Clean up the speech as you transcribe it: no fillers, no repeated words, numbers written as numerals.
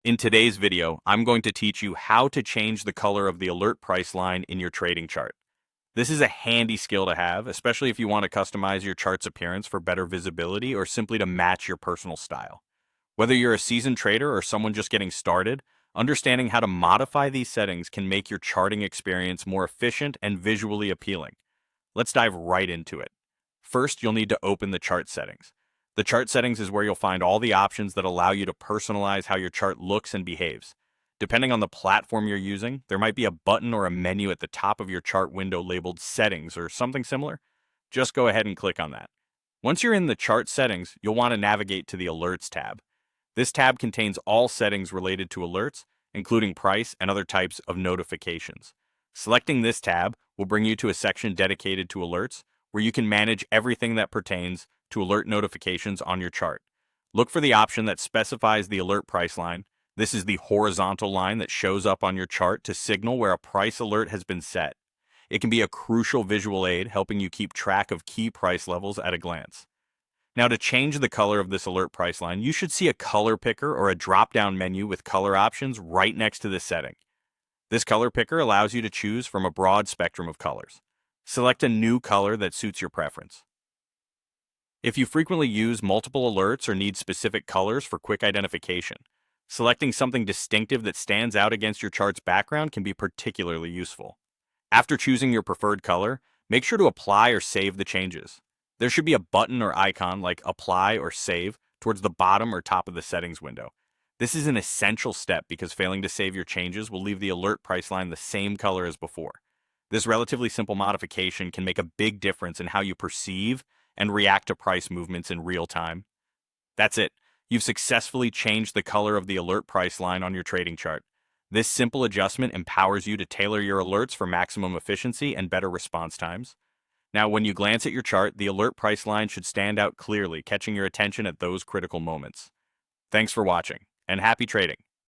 In today's video, I'm going to teach you how to change the color of the alert price line in your trading chart. This is a handy skill to have, especially if you want to customize your chart's appearance for better visibility or simply to match your personal style. Whether you're a seasoned trader or someone just getting started, understanding how to modify these settings can make your charting experience more efficient and visually appealing. Let's dive right into it. First, you'll need to open the chart settings. The chart settings is where you'll find all the options that allow you to personalize how your chart looks and behaves. Depending on the platform you're using, there might be a button or a menu at the top of your chart window labeled Settings or something similar. Just go ahead and click on that. Once you're in the chart settings, you'll want to navigate to the Alerts tab. This tab contains all settings related to alerts, including price and other types of notifications. Selecting this tab will bring you to a section dedicated to alerts, where you can manage everything that pertains to alert notifications on your chart. Look for the option that specifies the alert price line. This is the horizontal line that shows up on your chart to signal where a price alert has been set. It can be a crucial visual aid, helping you keep track of key price levels at a glance. Now, to change the color of this alert price line, you should see a color picker or a drop-down menu with color options right next to this setting. This color picker allows you to choose from a broad spectrum of colors. Select a new color that suits your preference. If you frequently use multiple alerts or need specific colors for quick identification, selecting something distinctive that stands out against your chart's background can be particularly useful. After choosing your preferred color, make sure to apply or save the changes. There should be a button or icon like Apply or Save towards the bottom or top of the settings window. This is an essential step because failing to save your changes will leave the alert price line the same color as before. This relatively simple modification can make a big difference in how you perceive and react to price movements in real time. That's it. You've successfully changed the color of the alert price line on your trading chart. This simple adjustment empowers you to tailor your alerts for maximum efficiency and better response times. Now, when you glance at your chart, the alert price line should stand out clearly, catching your attention at those critical moments. Thanks for watching, and happy trading.